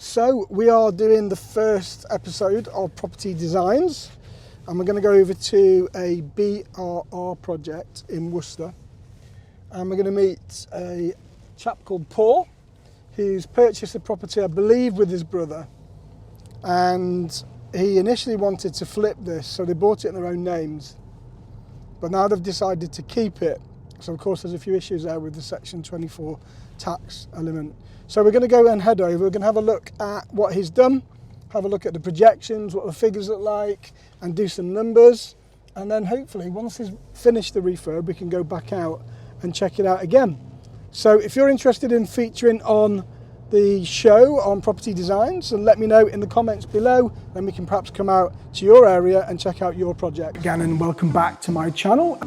So we are doing the first episode of Property Designs, and we're going to go over to a BRR project in Worcester, and we're going to meet a chap called Paul, who's purchased a property, I believe, with his brother, and he initially wanted to flip this, so they bought it in their own names, but now they've decided to keep it. So of course there's a few issues there with the Section 24 tax element. So we're going to go and head over, we're going to have a look at what he's done, have a look at the projections, what the figures look like, and do some numbers. And then hopefully once he's finished the refurb, we can go back out and check it out again. So if you're interested in featuring on the show on Property Designs, and let me know in the comments below, then we can perhaps come out to your area and check out your project. Gannon, welcome back to my channel.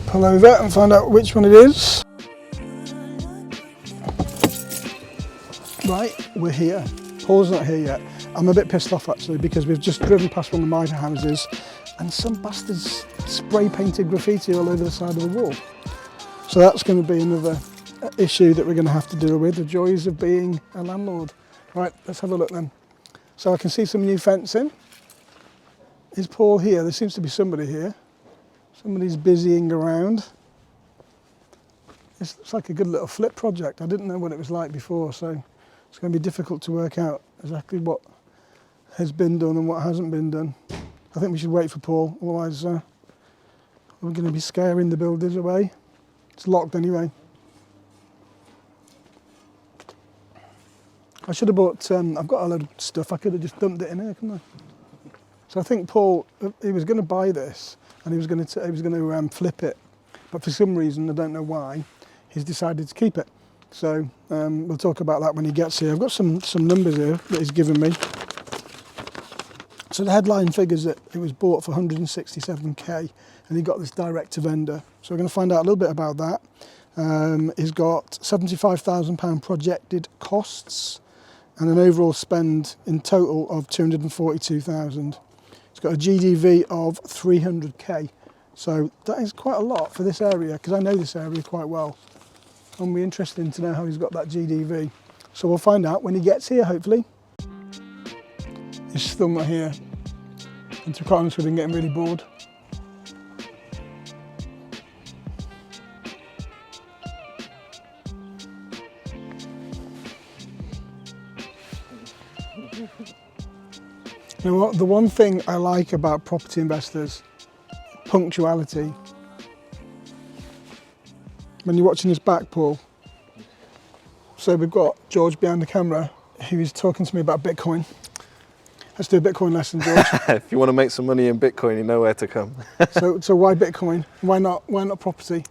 Pull over and find out which one it is. Right, we're here. Paul's not here yet. I'm a bit pissed off actually because we've just driven past one of my houses and some bastards spray painted graffiti all over the side of the wall. So that's going to be another issue that we're going to have to deal with, the joys of being a landlord. Right, let's have a look then. So I can see some new fencing. Is Paul here? There seems to be somebody here. Somebody's busying around. This looks like a good little flip project. I didn't know what it was like before, so it's going to be difficult to work out exactly what has been done and what hasn't been done. I think we should wait for Paul, otherwise we're going to be scaring the builders away. It's locked anyway. I should have bought, I've got a load of stuff, I could have just dumped it in here, couldn't I? So I think Paul, he was going to buy this, and he was going to flip it, but for some reason, I don't know why, he's decided to keep it. So we'll talk about that when he gets here. I've got some numbers here that he's given me. So the headline figures that it was bought for 167k, and he got this direct to vendor. So we're going to find out a little bit about that. He's got £75,000 projected costs, and an overall spend in total of 242,000. It's got a GDV of 300k, so that is quite a lot for this area, because I know this area quite well. It'll be interesting to know how he's got that GDV. So we'll find out when he gets here, hopefully. He's still not here, and to be quite honest with you, I'm getting really bored. You know what, the one thing I like about property investors, punctuality. When you're watching this back, Paul, so we've got George behind the camera who is talking to me about Bitcoin. Let's do a Bitcoin lesson, George. If you want to make some money in Bitcoin, you know where to come. So why Bitcoin? Why not property?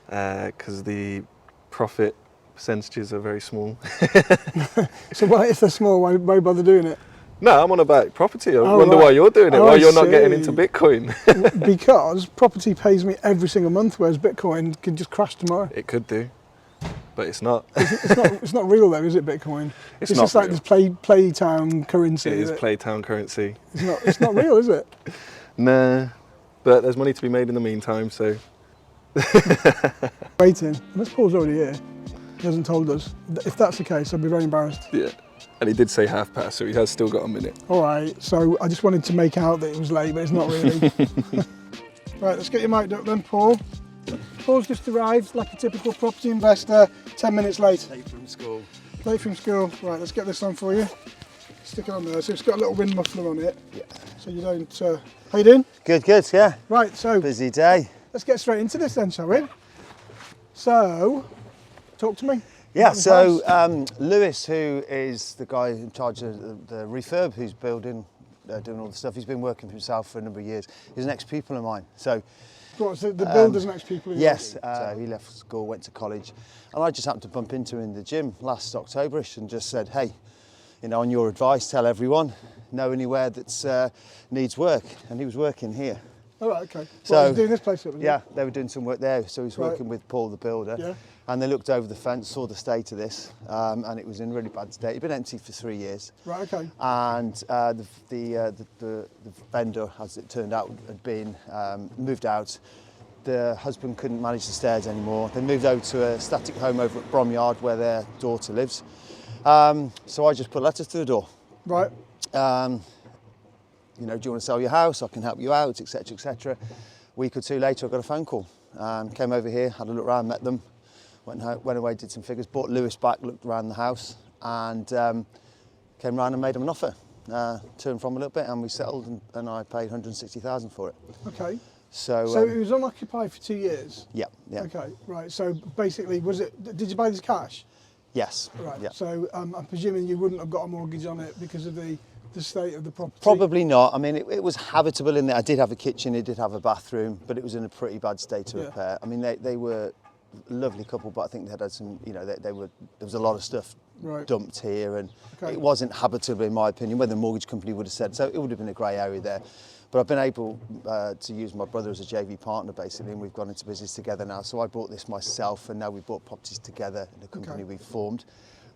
Because the profit percentages are very small. So why, if they're small, why bother doing it? No, I'm on about property. I wonder why you're doing it, why you're not getting into Bitcoin. Because property pays me every single month, whereas Bitcoin can just crash tomorrow. It could do, but it's not. It's not real though, is it, Bitcoin? It's not just like real. this Playtown currency. It is Playtown currency. It's not real, is it? Nah, but there's money to be made in the meantime, so. Waiting, unless Paul's already here. He hasn't told us. If that's the case, I'd be very embarrassed. Yeah. And he did say 1/2 past, so he has still got a minute. All right, so I just wanted to make out that it was late, but it's not really. Right, let's get your mic up then, Paul. Paul's just arrived, like a typical property investor, 10 minutes late. Late from school. Late from school. Right, let's get this on for you. Stick it on there. So it's got a little wind muffler on it. Yeah. So you don't... how you doing? Good, yeah. Right, so... Busy day. Let's get straight into this then, shall we? So, talk to me. Yeah, the so house? Lewis, who is the guy in charge of the refurb, who's building, doing all the stuff, he's been working for himself for a number of years. He's an ex-pupil of mine. So What, so the builder's next people? yes, so he left school, went to college, and I just happened to bump into him in the gym last Octoberish and just said, hey, you know, on your advice, tell everyone, know anywhere that needs work. And he was working here. Oh, right, okay. So, Well, he's doing this place up, was he? Yeah, they were doing some work there, so he's Right. working with Paul the builder. Yeah. And they looked over the fence, saw the state of this, and it was in really bad state. It'd been empty for 3 years. Right, okay. And the vendor, as it turned out, had been moved out. The husband couldn't manage the stairs anymore. They moved over to a static home over at Bromyard where their daughter lives. So I just put letters to the door. Right. You know, do you want to sell your house? I can help you out, etc., etc. A week or two later, I got a phone call. Came over here, had a look around, met them, went away, did some figures, brought Lewis back, looked around the house, and came round and made him an offer. To and from a little bit, and we settled, and I paid 160,000 for it. Okay. So it was unoccupied for 2 years? yeah. Okay, right. So basically, did you buy this cash? Yes. Right. Yeah. So I'm presuming you wouldn't have got a mortgage on it because of the state of the property? Probably not. I mean, it was habitable in there. I did have a kitchen, it did have a bathroom, but it was in a pretty bad state of repair. I mean, they were a lovely couple, but I think they had some, you know, there was a lot of stuff dumped here, and it wasn't habitable in my opinion, whether the mortgage company would have said so. It would have been a grey area there. But I've been able to use my brother as a JV partner, basically, and we've gone into business together now. So I bought this myself, and now we've bought properties together in a company we've formed.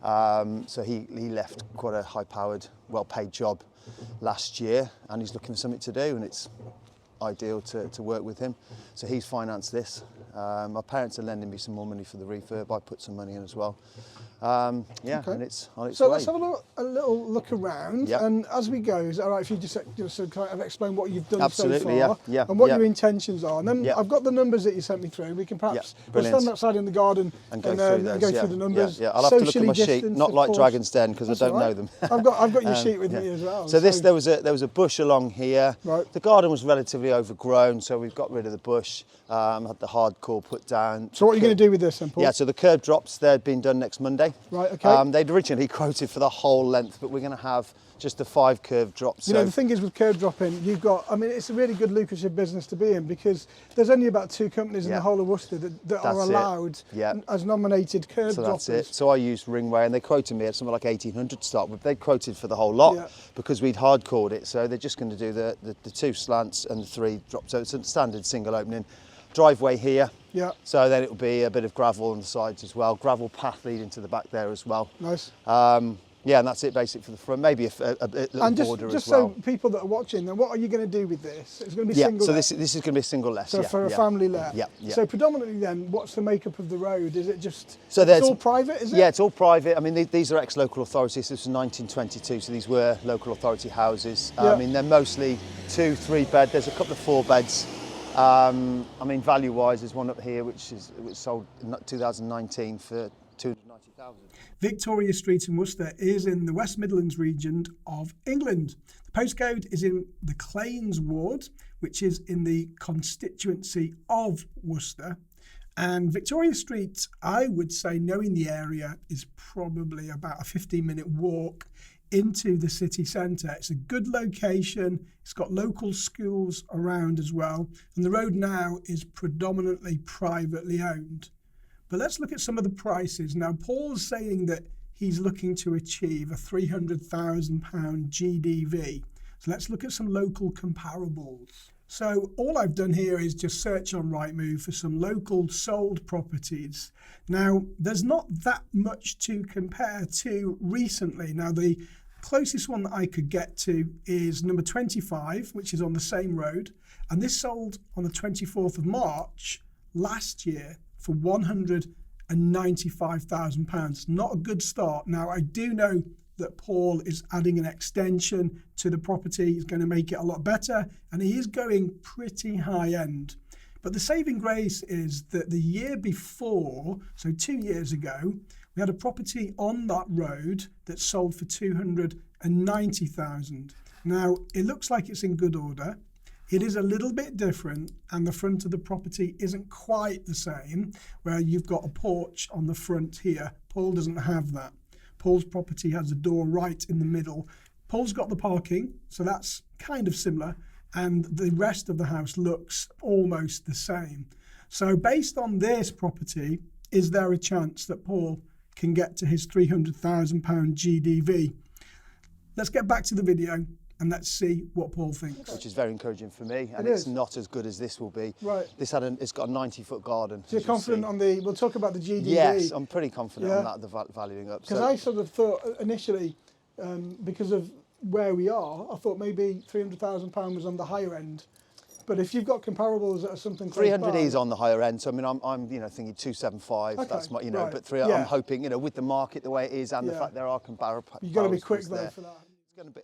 So he left quite a high-powered, well-paid job last year, and he's looking for something to do, and it's ideal to work with him. So he's financed this. My parents are lending me some more money for the refurb. I put some money in as well. And it's on its way. So let's have a little look around, and as we go, is it all right if you just kind of explain what you've done so far and what your intentions are? And then I've got the numbers that you sent me through. We can perhaps we'll stand outside in the garden and go through those. Through the numbers. I'll have to look at my sheet, not like Dragon's Den, because I don't know them. I've got your sheet with me as well. So there was a bush along here. Right. The garden was relatively overgrown, so we've got rid of the bush. Had the hardcore put down. So what are you going to do with this then, Paul? Yeah, so the curb drops, they're being done next Monday. Right, okay. They'd originally quoted for the whole length, but we're going to have just the 5 curb drops. You know, the thing is with curb dropping, it's a really good lucrative business to be in, because there's only about 2 companies in the whole of Worcester that are allowed as nominated curb droppers. So that's it. So I used Ringway, and they quoted me at something like 1,800 to start with. They quoted for the whole lot because we'd hardcored it. So they're just going to do the 2 slants and the 3 drops. So it's a standard single opening. Driveway here. Yeah. So then it'll be a bit of gravel on the sides as well. Gravel path leading to the back there as well. Nice. Yeah, and that's it basically for the front. Maybe a little border just as well. so people that are watching, then what are you going to do with this? It's going to be single. So this is going to be a single let. So for a family let. Yeah. So predominantly then, what's the makeup of the road? Is it just? So it's all private, is it? Yeah, it's all private. I mean, these are ex-local authorities. This was 1922, so these were local authority houses. I mean, they're mostly 2, 3 bed. There's a couple of 4 beds. I mean, value-wise, there's one up here which was sold in 2019 for 290,000. Victoria Street in Worcester is in the West Midlands region of England. The postcode is in the Claines ward, which is in the constituency of Worcester. And Victoria Street, I would say, knowing the area, is probably about a 15-minute walk into the city centre. It's a good location. It's got local schools around as well. And the road now is predominantly privately owned. But let's look at some of the prices. Now, Paul's saying that he's looking to achieve a £300,000 GDV. So let's look at some local comparables. So all I've done here is just search on Rightmove for some local sold properties. Now, there's not that much to compare to recently. Now, the closest one that I could get to is number 25, which is on the same road. And this sold on the 24th of March last year for £195,000. Not a good start. Now, I do know that Paul is adding an extension to the property. He's going to make it a lot better, and he is going pretty high end. But the saving grace is that the year before, so 2 years ago, we had a property on that road that sold for £290,000. Now, it looks like it's in good order. It is a little bit different, and the front of the property isn't quite the same, where you've got a porch on the front here. Paul doesn't have that. Paul's property has a door right in the middle. Paul's got the parking, so that's kind of similar, and the rest of the house looks almost the same. So based on this property, is there a chance that Paul can get to his £300,000 GDV? Let's get back to the video and let's see what Paul thinks. Which is very encouraging for me, and it's not as good as this will be. Right. It's got a 90-foot garden. So you're confident on we'll talk about the GDV. Yes, I'm pretty confident on that, the valuing up. Because I sort of thought initially, because of where we are, I thought maybe £300,000 was on the higher end. But if you've got comparables that are something 300 is on the higher end, so I mean I'm thinking 275. Okay, that's my right. but I'm hoping with the market the way it is and the fact there are comparables. You've got to be quick though for that.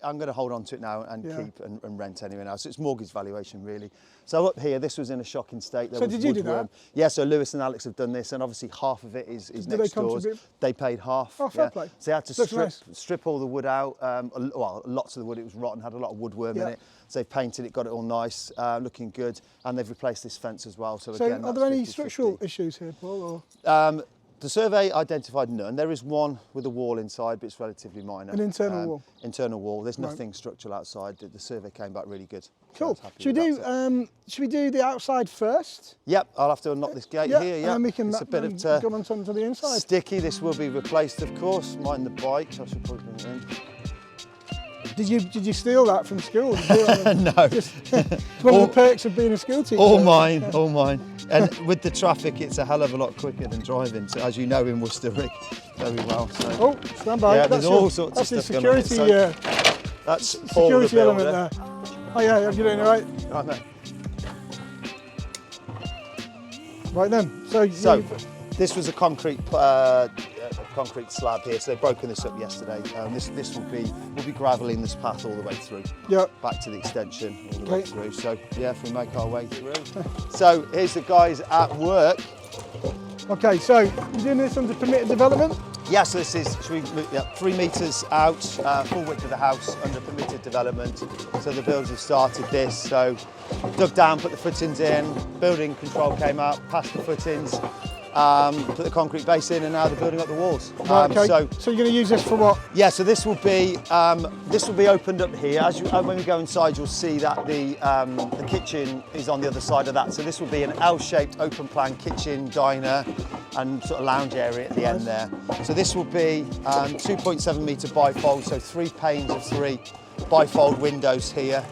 I'm going to hold on to it now and keep and rent anyway now. So it's mortgage valuation really. So up here, this was in a shocking state. There so was did you do that? Yeah, so Lewis and Alex have done this, and obviously half of it is next door. They paid half. Oh, fair play. So they had to strip all the wood out. Well, lots of the wood, it was rotten, had a lot of woodworm in it. So they've painted it, got it all nice, looking good, and they've replaced this fence as well. So again, are there any structural issues here, Paul? Or? The survey identified none. There is one with a wall inside, but it's relatively minor. An internal wall? Internal wall. There's nothing structural outside. The survey came back really good. Cool. So should we do the outside first? Yep, I'll have to unlock this gate here. Yeah, and then we can it's a bit of go on to the inside. Sticky. This will be replaced, of course. Mind the bike. So I should probably bring it in. Did you steal that from school? No. It's one of the perks of being a school teacher. All mine, all mine. And with the traffic, it's a hell of a lot quicker than driving. So as you know, in Worcester, Rick, very well. So. Oh, stand by. Yeah, there's all sorts of stuff going on. That's the security. That's security element there. Oh yeah, you're doing it right. Right, mate. Right then. So this was a concrete slab here, so they've broken this up yesterday. This will be gravelling this path all the way through. Yep. Back to the extension all the way through. So yeah, if we make our way through. So here's the guys at work. Okay, so you're doing this under permitted development? Yeah, so this is 3 metres out, full width of the house under permitted development. So the builders have started this. So dug down, put the footings in, building control came out, passed the footings. Put the concrete base in, and now they're building up the walls. Okay. So you're going to use this for what? Yeah. So this will be opened up here. When we go inside, you'll see that the kitchen is on the other side of that. So this will be an L-shaped open plan kitchen, diner, and sort of lounge area at the end there. So this will be 2.7 metre bifold, so 3 panes of 3 bifold windows here,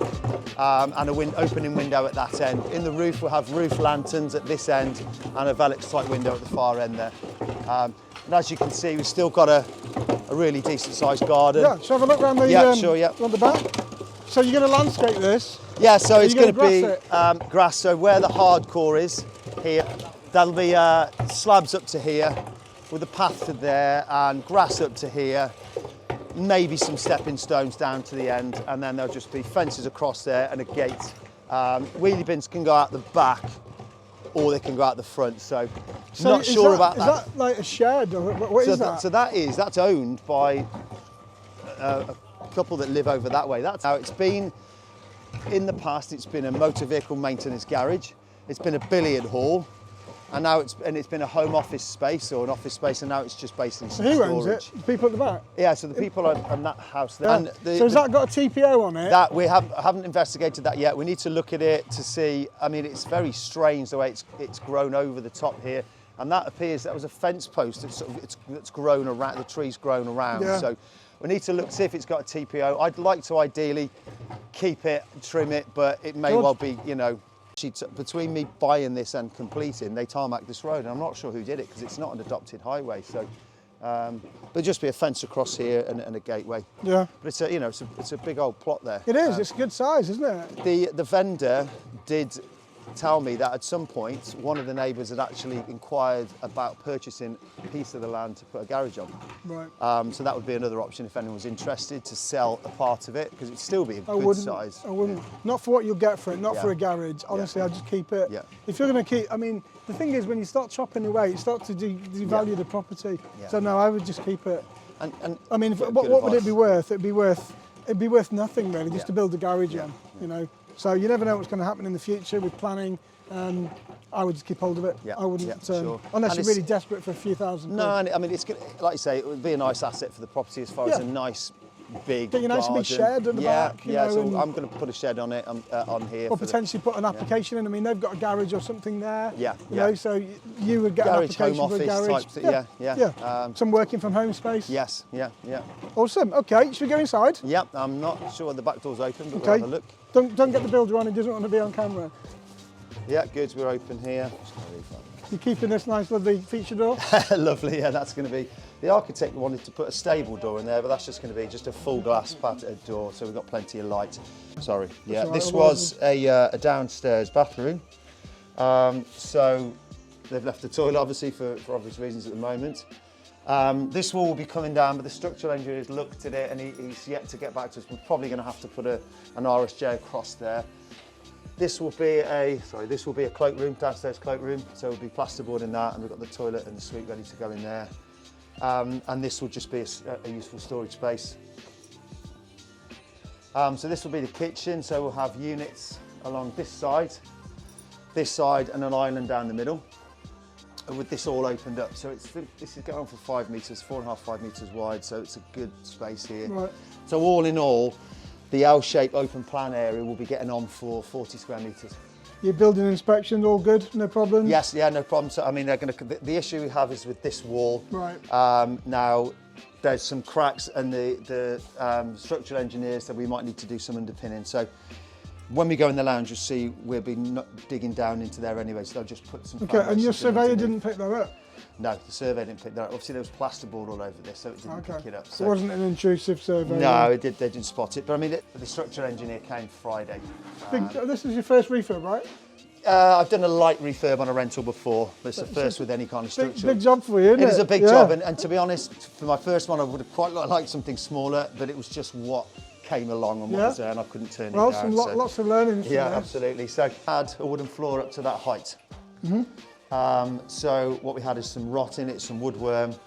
and an opening window at that end. In the roof, we'll have roof lanterns at this end and a Velux type window at the far end there. And as you can see, we've still got a really decent sized garden. Yeah, shall I have a look around the, around the back? So you're going to landscape this? Yeah, so it's going to be grass. So where the hardcore is here, there'll be slabs up to here with a path to there and grass up to here. Maybe some stepping stones down to the end, and then there'll just be fences across there and a gate. Wheelie bins can go out the back, or they can go out the front. So not sure about that. Is that like a shed, or what is that? So that's owned by a couple that live over that way. That's how it's been in the past. It's been a motor vehicle maintenance garage. It's been a billiard hall. And now it's been a home office space or an office space, and now it's just basically some storage. Who owns it? The people at the back? Yeah, so the people on that house there. Yeah. And so has that got a TPO on it? That we haven't investigated that yet. We need to look at it to see. I mean, it's very strange the way it's grown over the top here, and that appears that was a fence post that's grown around. The tree's grown around. Yeah. So we need to look see if it's got a TPO. I'd like to ideally keep it, trim it, but it may well be, between me buying this and completing, they tarmac this road, and I'm not sure who did it because it's not an adopted highway. So, there'll just be a fence across here and a gateway. Yeah. But it's a big old plot there. It is. It's a good size, isn't it? The vendor did tell me that at some point one of the neighbours had actually inquired about purchasing a piece of the land to put a garage on. Right. So that would be another option if anyone was interested to sell a part of it, because it'd still be a good size. I wouldn't. Not for what you'll get for it, not for a garage. Honestly, I'd just keep it. Yeah. If you're going to keep, I mean, the thing is when you start chopping away, you start to devalue the property. Yeah. So no, I would just keep it. And I mean, what would it be worth? It'd be worth nothing really, just to build a garage in, So you never know what's going to happen in the future with planning. I would just keep hold of it. Yeah, I wouldn't, yeah, sure. unless And you're really desperate for a few thousand. No, and I mean, it's good, like you say, it would be a nice asset for the property as far as a nice big Get you a nice big garden. shed at the back. Yeah, You so know, I'm going to put a shed on it on here. or potentially put an application in. I mean, they've got a garage or something there. Yeah, You know, so you would get garage, an application home for a office garage. type thing. Yeah. Some working from home space. Yes, yeah. Awesome. Okay, should we go inside? Yeah, I'm not sure the back door's open, but Okay. we'll have a look. Don't get the builder on. He doesn't want to be on camera. Yeah, good. We're open here. You're keeping this nice, lovely feature door. Lovely. Yeah, that's going to be. The architect wanted to put a stable door in there, but that's just going to be just a full glass battered door, so we've got plenty of light. Sorry. Yeah, right, this was a downstairs bathroom. So they've left the toilet, obviously, for obvious reasons at the moment. This wall will be coming down, but the structural engineer has looked at it and he's yet to get back to us. We're probably going to have to put an RSJ across there. This will be a cloakroom, downstairs cloakroom. So it'll be plasterboard in that, and we've got the toilet and the suite ready to go in there. And this will just be a useful storage space. So this will be the kitchen. So we'll have units along this side, and an island down the middle, with this all opened up. So this is going for 5 metres, 4.5, 5 metres wide. So it's a good space here. Right. So all in all, the L-shaped open plan area will be getting on for 40 square metres. Your building inspection, all good, no problem? Yes, yeah, no problem. So I mean, the issue we have is with this wall. Right. Now, there's some cracks, and the structural engineers said we might need to do some underpinning. So when we go in the lounge, you'll see we'll be digging down into there anyway. So they'll just put some. Okay, and your surveyor didn't pick that up? No, the survey didn't pick that up. Obviously, there was plasterboard all over this, so it didn't pick it up. So it wasn't an intrusive survey? No, they didn't spot it. But I mean, the structural engineer came Friday. This is your first refurb, right? I've done a light refurb on a rental before, but it's the first with any kind of structure. Big job for you, isn't it? It is a big job, and to be honest, for my first one, I would have quite liked something smaller, but it was just what came along and what was there, and I couldn't turn it down. Well, lots of learning from Yeah, this. absolutely. So I had a wooden floor up to that height. So what we had is some rot in it, some woodworm,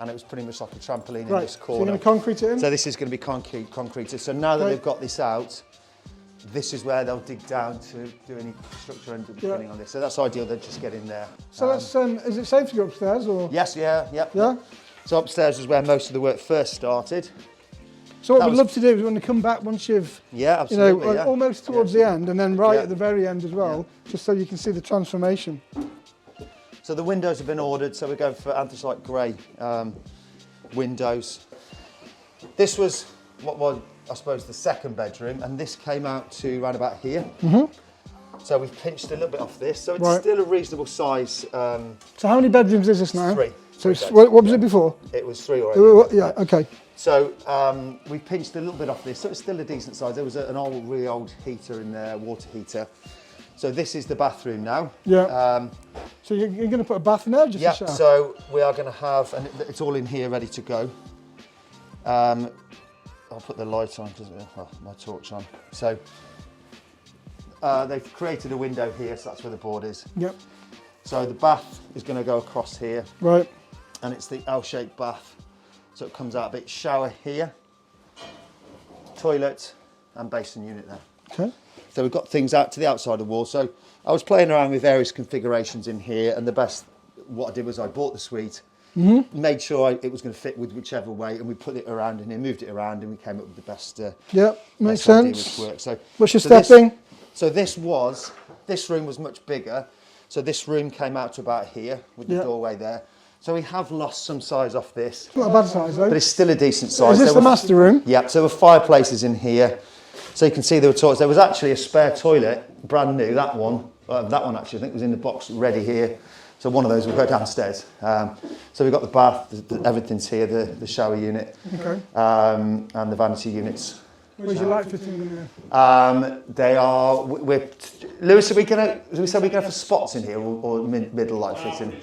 and it was pretty much like a trampoline in this corner. So you're going to concrete it in? So this is going to be concreted. So now that they've got this out, this is where they'll dig down to do any structure and underpinning on this. So that's ideal, they'll just get in there. So let's, is it safe to go upstairs? Or? Yes, yeah. Yeah? So upstairs is where most of the work first started. So what we'd love to do is when we come back, once you've, absolutely, almost towards the end, and then at the very end as well, just so you can see the transformation. So the windows have been ordered, so we're going for anthracite grey windows. This was what was, I suppose, the second bedroom, and this came out to around about here. So we've pinched a little bit off this, so it's still a reasonable size. So how many bedrooms is this now? 3. So what was it before? It was 3 already. Yeah, okay. So we pinched a little bit off this, so it's still a decent size. There was an really old heater in there, water heater. So this is the bathroom now. Yeah. So you're going to put a bath in there, just a shower? So we are going to have, and it's all in here ready to go. I'll put the light on, my torch on. So they've created a window here, so that's where the board is. Yep. So the bath is going to go across here. Right. And it's the L-shaped bath. So it comes out a bit, shower here, toilet and basin unit there. Okay. So we've got things out to the outside of the wall. So I was playing around with various configurations in here, and what I did was I bought the suite, made sure it was going to fit with whichever way, and we put it around in here, moved it around, and we came up with the best. Makes best idea sense. which works. So what's your stepping? This room was much bigger. So this room came out to about here with the doorway there. So we have lost some size off this. Not a bad size though. But it's still a decent size. Is this the master room? Yeah, so there were fireplaces in here. So you can see there were toilets. There was actually a spare toilet, brand new, that one actually, I think was in the box ready here. So one of those will go downstairs. So we've got the bath, everything's here, the shower unit, and the vanity units. Where's your light fitting in here? They are, Lewis, are we going for spots in here or middle light fitting?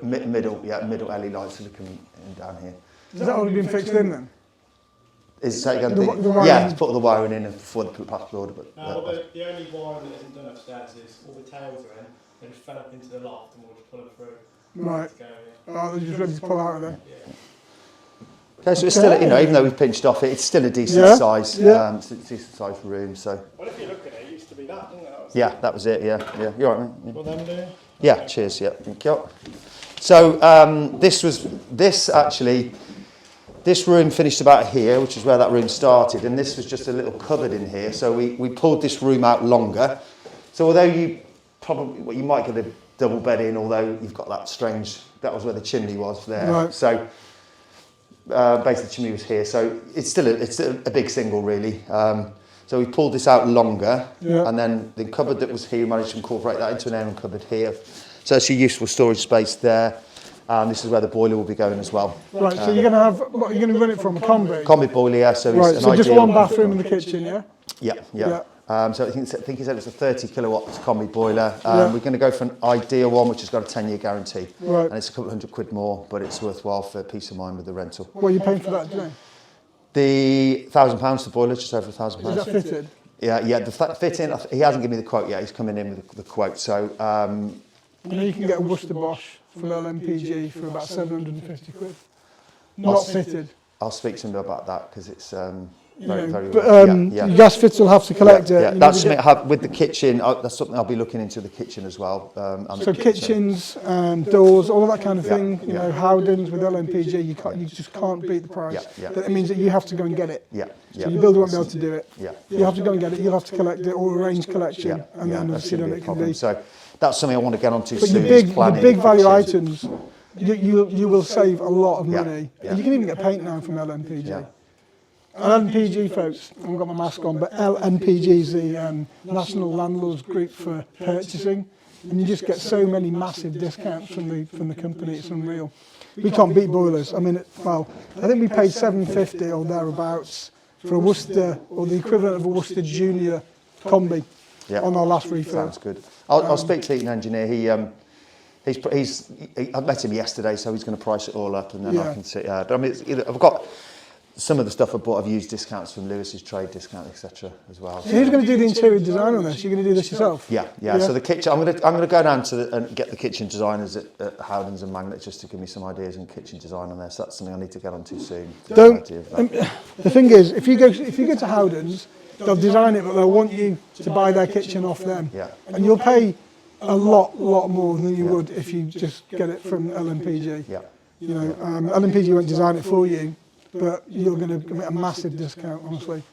Middle LED lights are looking in down here. Has that already been fixed in then? Is that going to be? The Yeah, it's put all the wiring in before they put the plasterboard. But the only wiring that isn't done upstairs is all the tails are in. They just fell up into the loft and we'll just pull them through. Right. Oh, they're just ready to pull out of there. Yeah. Okay, so it's still, even though we've pinched off it, it's still a decent size. It's a decent size room. So. Well, if you look at it, you used to be that, didn't it? Yeah, that was it. Yeah. You're all right, mate? Well, them do. Yeah. Cheers. Yeah. Thank you. So this room finished about here, which is where that room started, and this was just a little cupboard in here. So we pulled this room out longer. So although you might get a double bed in, although you've got that was where the chimney was there. Right. So basically the chimney was here. So it's still a big single really. So we pulled this out longer, and then the cupboard that was here, we managed to incorporate that into an airing cupboard here. So it's a useful storage space there. This is where the boiler will be going as well. Right, so you're going to have, what, you're going to run it from a combi? Combi boiler, yeah. So Right, it's so an just ideal, one bathroom in the kitchen, yeah? Yeah. So I think he said it's a 30 kilowatts combi boiler. Yeah. We're going to go for an ideal one, which has got a 10-year guarantee. Right. And it's a couple £100 more, but it's worthwhile for peace of mind with the rental. What are you paying for that, do you know? The £1,000 the boiler, just over £1,000. Is that fitted? Yeah. The fit-in, he hasn't given me the quote yet. He's coming in with the quote. So You know you can get a Worcester Bosch from LMPG for about 750 quid. Not fitted. I'll speak to him about that because it's You very, know, very but yeah. your gas fitters will have to collect it. Yeah, You that's need to something I have with the kitchen. That's something I'll be looking into the kitchen as well. So kitchens, doors, all of that kind of Yeah, thing. You yeah. know, Howdens with LMPG, you just can't beat the price. Yeah. That means that you have to go and get it. Yeah. So your builder won't be able to do it. Yeah. You have to go and get it. You'll have to collect it or arrange collection, Yeah. and then That's obviously going then to be it a can problem. be. So that's something I want to get onto But soon. your is planning big value the items, you will save a lot of Yeah, money. yeah. And you can even get paint now from LMPG. Yeah. And LMPG, folks, I haven't got my mask on, but LMPG is the National Landlords Group for Purchasing, and you just get so many massive discounts from the company. It's unreal. We can't beat boilers. I mean, I think we paid $750 or thereabouts for a Worcester, or the equivalent of a Worcester Junior combi on our last refurb. Sounds good. I'll speak to the heating engineer. I met him yesterday, so he's going to price it all up, and then I can see. But I mean, I've got some of the stuff I bought. I've used discounts from Lewis's trade discount, etc. as well. So who's going to do the interior design on this? You're going to do this yourself? Yeah. So the kitchen, I'm going to go down and get the kitchen designers at Howdens and Magnet just to give me some ideas on kitchen design on there. So that's something I need to get onto soon. The thing is, if you go to Howdens, they'll design it, but they'll want you to buy their kitchen off them, and you'll pay a lot more than you would if you just get it from LMPG. Yeah. You know, LMPG won't design it for you, but you're going to get a massive discount. Honestly,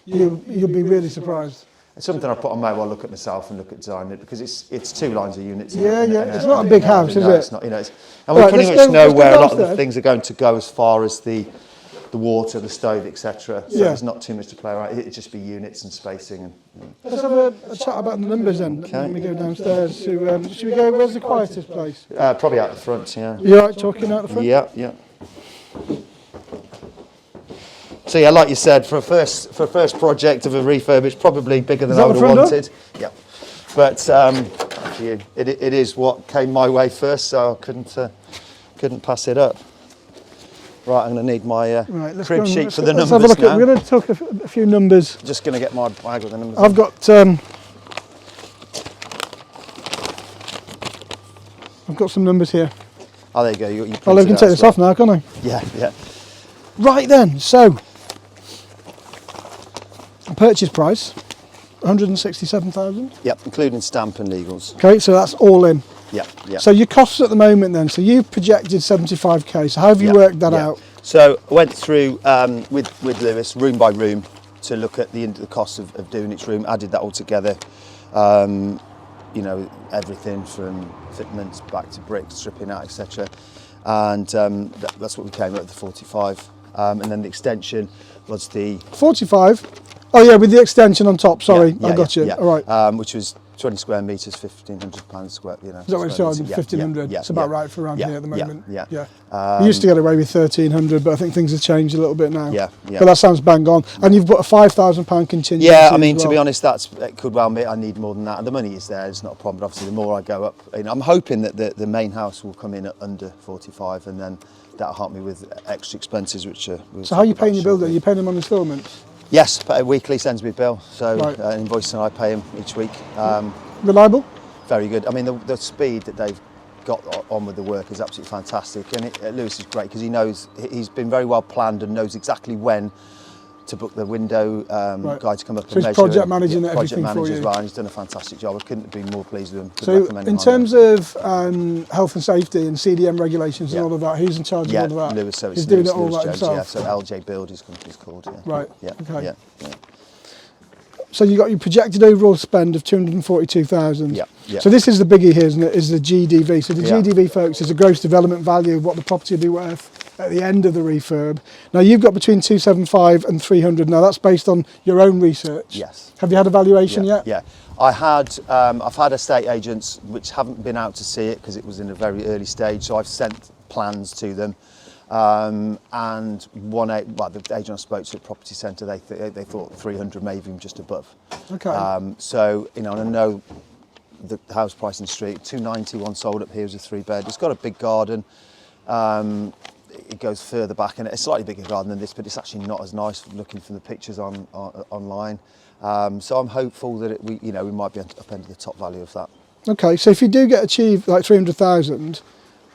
you'll be really surprised. It's something I put on my look at myself and look at designing it because it's 2 lines of units. It's not a big house, is it? It's not. And we pretty much know where a lot of the things are going to go as far as the water, the stove, etc. So there's not too much to play around. It'd just be units and spacing. And let's have a chat about the numbers then. When we go downstairs. Should we go? Where's the quietest place? Probably out the front. Yeah. You all right talking out the front? Yeah. So yeah, like you said, for a first project of a refurb, it's probably bigger than I would have wanted. Yeah, but it is what came my way first, so I couldn't pass it up. Right, I'm going to need my crib sheet for the numbers now. Let's have a look. We're going to talk a few numbers. Just going to get my bag with the numbers. I've got some numbers here. Oh, there you go. You I can take this off now, can't I? Yeah. Right then, so purchase price, 167,000. Yep, including stamp and legals. Okay, so that's all in. Yeah. So your costs at the moment then, so you've projected 75k, so how have you worked that out? So I went through with Lewis room by room to look at the cost of doing each room, added that all together. Everything from fitments back to bricks, stripping out, etc. And that's what we came up with, the 45. And then the extension was the 45. Oh yeah, with the extension on top. Sorry, I got you. Yeah. All right. Which was 20 square metres, £1,500 square. Is that what it's charging? 1,500. It's about right for around here at the moment. Yeah. We used to get away with 1,300, but I think things have changed a little bit now. Yeah. But that sounds bang on. And you've put a £5,000 contingency. Yeah, I mean, to be honest, it could well be. I need more than that, and the money is there. It's not a problem. But obviously, the more I go up, I'm hoping that the main house will come in at under 45, and then that'll help me with extra expenses, which are. So how are you paying your builder? Are you paying him on instalments? Yes, but weekly sends me a bill, so an invoice, and I pay him each week. Reliable? Very good. I mean, the speed that they've got on with the work is absolutely fantastic, and Lewis is great because he's been very well planned and knows exactly when to book the window guy to come up so and measure. he's project managing everything project for manager you. as well, and he's done a fantastic job. I couldn't be more pleased with him. Could So recommend him in on terms there. of health and safety and CDM regulations and all of that, who's in charge of all of that? Lewis, so he's it's doing Lewis, it all Lewis right Jones, himself. so LJ Build, his company's called. Right. Okay. Yeah. So you got your projected overall spend of 242,000. Yeah. So this is the biggie here, isn't it? Is the GDV. So the Yeah. GDV, folks, is a gross development value of what the property will be worth at the end of the refurb. Now you've got between 275 and 300. Now that's based on your own research. Yes. Have you had a valuation yet? Yeah. I've had estate agents which haven't been out to see it because it was in a very early stage. So I've sent plans to them. And the agent I spoke to at Property Centre, they thought 300, maybe even just above. Okay. So, and I know the house price in the street, 290, one sold up here is a 3-bed. It's got a big garden. It goes further back, and it's a slightly bigger garden than this, but it's actually not as nice looking from the pictures online. So I'm hopeful that we might be up into the top value of that. Okay. So if you do achieve like 300,000,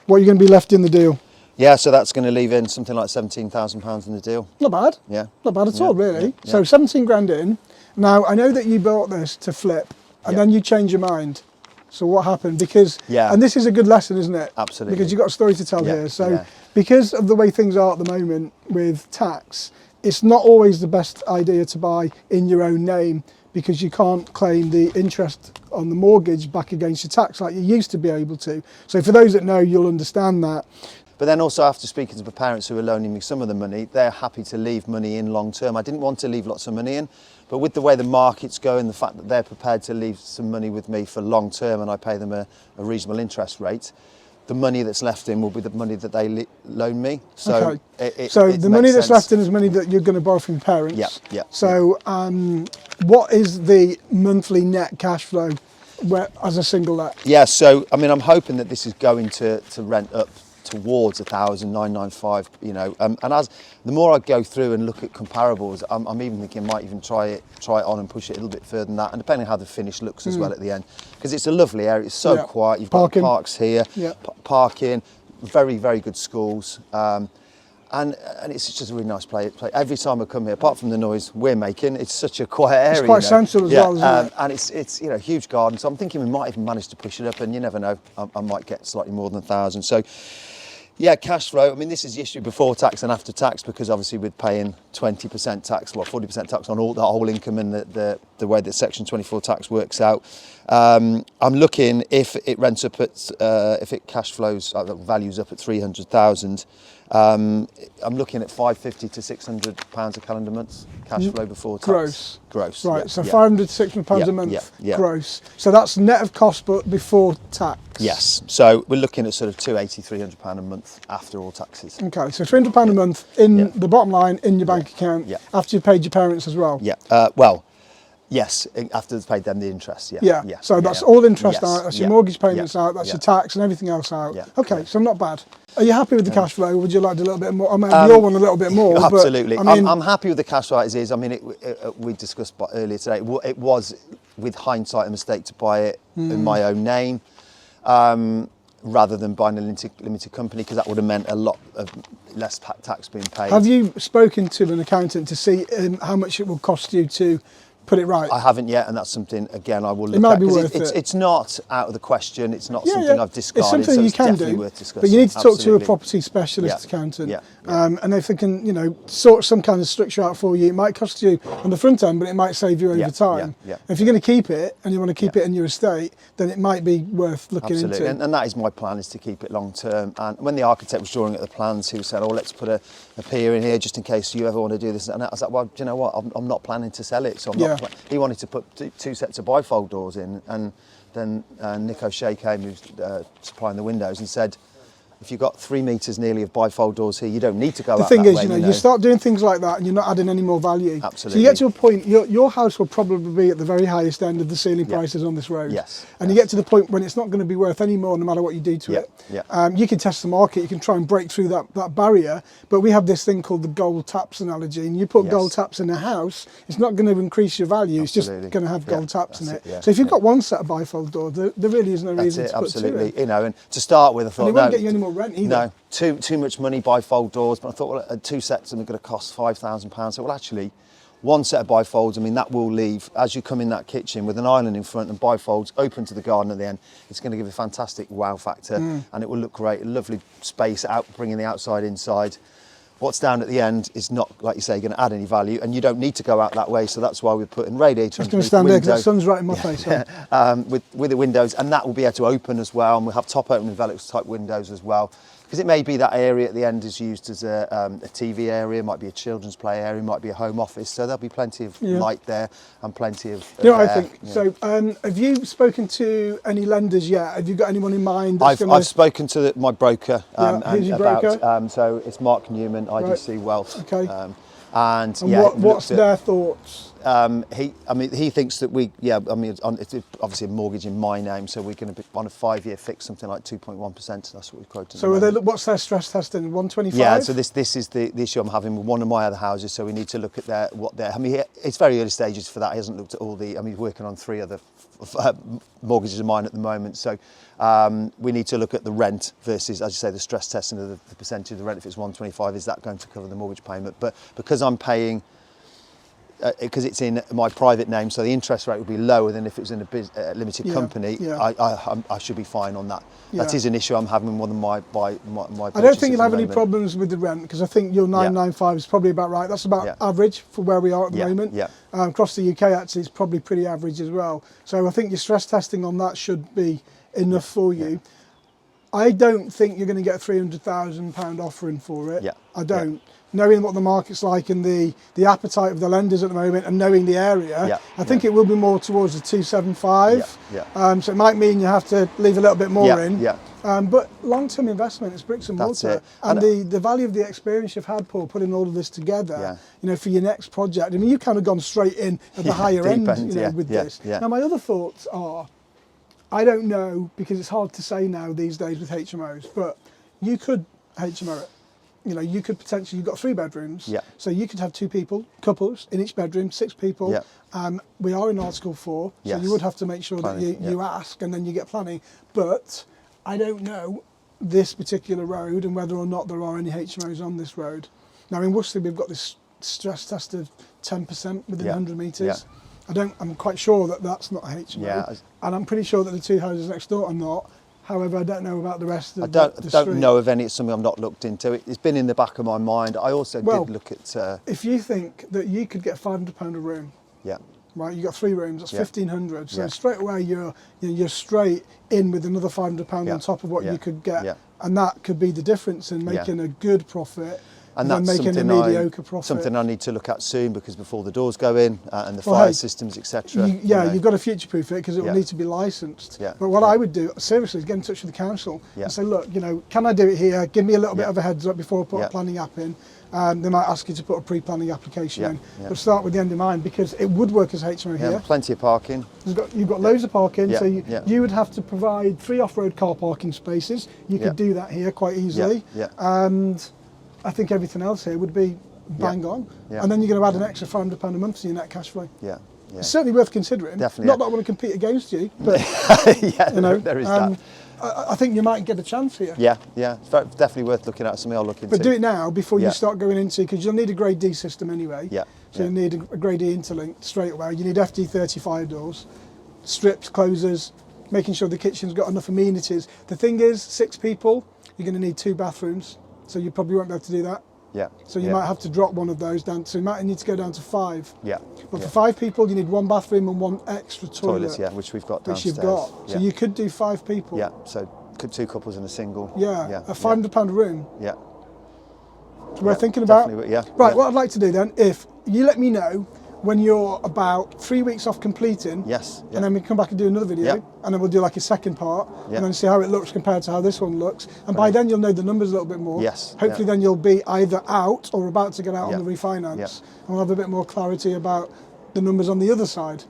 what are you going to be left in the deal? Yeah, so that's going to leave in something like £17,000 in the deal. Not bad. Yeah. Not bad at all, really. Yeah. So 17 grand in. Now, I know that you bought this to flip and then you changed your mind. So what happened? Because, and this is a good lesson, isn't it? Absolutely. Because you've got a story to tell here. So because of the way things are at the moment with tax, it's not always the best idea to buy in your own name because you can't claim the interest on the mortgage back against your tax like you used to be able to. So for those that know, you'll understand that. But then also after speaking to the parents who are loaning me some of the money, they're happy to leave money in long term. I didn't want to leave lots of money in, but with the way the market's going, the fact that they're prepared to leave some money with me for long term and I pay them a reasonable interest rate, the money that's left in will be the money that they loan me. So the money that's left in is money that you're going to borrow from your parents. Yeah. So what is the monthly net cash flow as a single let? Yeah, so I mean, I'm hoping that this is going to rent up towards 1,995, and as the more I go through and look at comparables, I'm even thinking I might even try it on and push it a little bit further than that, and depending on how the finish looks as well at the end, because it's a lovely area. It's so quiet. You've got parks here, parking, very, very good schools, and it's just a really nice place. Every time I come here, apart from the noise we're making, it's such a quiet area. It's quite central as well, isn't it? And it's a huge garden, so I'm thinking we might even manage to push it up, and you never know, I might get slightly more than 1,000. So. Yeah, cash flow. I mean, this is the issue before tax and after tax, because obviously we're paying 20% tax, 40% tax on the whole income, and the way that Section 24 tax works out. I'm looking, if it rents up at, if it cash flows, values up at 300,000, I'm looking at £550 to £600 a calendar month cash flow before tax. Gross. Right, so £500 to £600 a month gross. So that's net of cost, but before tax. Yes, so we're looking at sort of £280, £300 a month after all taxes. Okay, so £300 a month in the bottom line in your bank account after you've paid your parents as well. Yes, after they've paid them the interest, So that's all interest out, that's your mortgage payments out, that's your your tax and everything else out. Okay, so not bad. Are you happy with the cash flow? Or would you like a little bit more? I mean, we all want a little bit more. Absolutely. But, I mean, I'm happy with the cash flow as is. I mean, we discussed earlier today, it was, with hindsight, a mistake to buy it in my own name. Rather than buying a limited company, because that would have meant a lot of less tax being paid. Have you spoken to an accountant to see how much it will cost you to put it right? I haven't yet, and that's something, again, I will look at. It might be worth it. It's not out of the question. It's not something I've discarded. It's something you can do, worth discussing. but you need to talk to a property specialist accountant. And if they can, sort some kind of structure out for you, it might cost you on the front end, but it might save you over time. If you're going to keep it and you want to keep it in your estate, then it might be worth looking into. And that is my plan, is to keep it long term. And when the architect was drawing at the plans, he said, let's put a pier in here just in case you ever want to do this. And I was like, well, do you know what? I'm not planning to sell it. So I'm not. He wanted to put two sets of bifold doors in, and then Nick O'Shea came, who's supplying the windows, and said, if you've got 3 metres nearly of bifold doors here, you don't need to go out that way. The thing is, you start doing things like that and you're not adding any more value. Absolutely. So you get to a point, your house will probably be at the very highest end of the ceiling prices on this road. And you get to the point when it's not going to be worth any more no matter what you do to it. You can test the market, you can try and break through that barrier, but we have this thing called the gold taps analogy, and you put gold taps in a house, it's not going to increase your value, it's just going to have gold taps in it. So if you've got one set of bifold doors, there really is no reason to put two in. And to start with, I thought, and it won't get you any more rent either. No, too much money bifold doors, but I thought, two sets of them are going to cost £5,000. So, well, actually, one set of bifolds. I mean, that will leave, as you come in that kitchen with an island in front and bifolds open to the garden at the end, it's going to give a fantastic wow factor, and it will look great. A lovely space out, bringing the outside inside. What's down at the end is not, like you say, going to add any value, and you don't need to go out that way, so that's why we're putting radiator. I'm just going to stand there because the sun's right in my face. With the windows, and that will be able to open as well, and we'll have top open Velux type windows as well, because it may be that area at the end is used as a TV area, might be a children's play area, might be a home office, so there'll be plenty of light there and plenty of you know what I think? Yeah. So have you spoken to any lenders yet? Have you got anyone in mind? I've spoken to my broker, who's your broker? So it's Mark Newman, IDC Wealth. Okay. And what's their thoughts? He thinks that it's obviously a mortgage in my name, so we're going to be on a 5-year fix, something like 2.1%. That's what we quoted. So what's their stress testing? 125? Yeah. So this is the issue I'm having with one of my other houses. So we need to look at it's very early stages for that. He hasn't looked at all the. He's working on 3 other mortgages of mine at the moment. So we need to look at the rent versus, as you say, the stress testing of the percentage of the rent. If it's 125, is that going to cover the mortgage payment? But because I'm paying, because it's in my private name, so the interest rate would be lower than if it was in a limited company. I should be fine on that. That is an issue I'm having with one of my I don't think you'll have any problems with the rent, because I think your 995 is probably about right. That's about average for where we are at the moment. Across the UK, actually, it's probably pretty average as well. So I think your stress testing on that should be enough for you. I don't think you're going to get a £300,000 offering for it. I don't. Knowing what the market's like and the appetite of the lenders at the moment, and knowing the area, I think it will be more towards the 275. So it might mean you have to leave a little bit more in. But long-term investment is bricks and mortar, and the value of the experience you've had, Paul, putting all of this together, for your next project. I mean, you've kind of gone straight in at the higher end, with this. Now, my other thoughts are, I don't know, because it's hard to say now these days with HMOs, but you could HMO it. You could potentially, you've got 3 bedrooms, so you could have 2 couples in each bedroom, 6 people. We are in Article 4, so you would have to make sure that you ask, and then you get planning. But I don't know this particular road and whether or not there are any HMOs on this road. Now in Worcester, we've got this stress test of 10% within 100 metres. I'm quite sure that that's not a HMO, and I'm pretty sure that the 2 houses next door are not. However, I don't know about the rest of the street. I don't know of any. It's something I've not looked into. It's been in the back of my mind. I also did look at... if you think that you could get £500 a room, right, you've got 3 rooms, that's 1,500. So straight away you're straight in with another £500 on top of what you could get. And that could be the difference in making a good profit. And that's making a mediocre profit. Something I need to look at soon, because before the doors go in and the fire systems, etc. You've got to future-proof it, because it will need to be licensed. But what I would do, seriously, is get in touch with the council and say, look, can I do it here? Give me a little bit of a heads up before I put a planning app in. They might ask you to put a pre-planning application in, but start with the end in mind, because it would work as HMO here. Plenty of parking. You've got loads of parking, so you would have to provide 3 off-road car parking spaces. You could do that here quite easily. And I think everything else here would be bang on. And then you're going to add an extra £500 a month to your net cash flow. It's certainly worth considering. Definitely. Not that I want to compete against you, but there is that. I think you might get a chance here. It's definitely worth looking at. Something I'll look into. But do it now before you start going into, because you'll need a Grade D system anyway. So you'll need a Grade D interlink straight away. You need FD35 doors, strips, closers, making sure the kitchen's got enough amenities. The thing is, 6 people, you're going to need 2 bathrooms. So you probably won't be able to do that. So you might have to drop one of those down. So you might need to go down to 5. But for 5 people, you need 1 bathroom and 1 extra toilet. Which we've got downstairs. Which you've got. So you could do 5 people. So 2 couples and a single. A £500 a room. It's worth thinking about. Right, what I'd like to do then, if you let me know when you're about 3 weeks off completing, and then we come back and do another video, and then we'll do like a second part, and then see how it looks compared to how this one looks. And by then you'll know the numbers a little bit more. Hopefully then you'll be either out or about to get out on the refinance, and we'll have a bit more clarity about the numbers on the other side.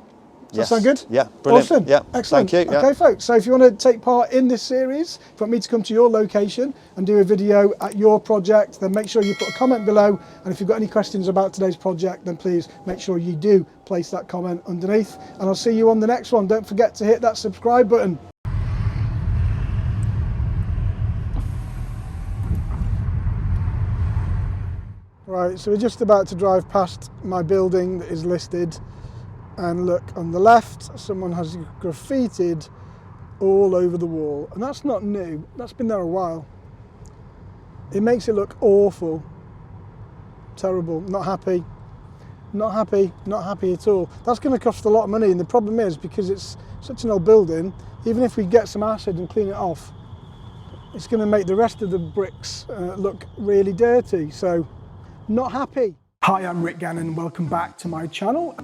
Does that sound good? Brilliant. Awesome. Excellent. Thank you. Okay, folks, so if you want to take part in this series, if you want me to come to your location and do a video at your project, then make sure you put a comment below. And if you've got any questions about today's project, then please make sure you do place that comment underneath. And I'll see you on the next one. Don't forget to hit that subscribe button. Right, Right, so we're just about to drive past my building that is listed, and look, on the left someone has graffitied all over the wall, and that's not new, that's been there a while. It makes it look awful, terrible, not happy, not happy, not happy at all. That's going to cost a lot of money, and the problem is, because it's such an old building, even if we get some acid and clean it off, it's going to make the rest of the bricks look really dirty, so not happy. Hi, I'm Gannon, welcome back to my channel.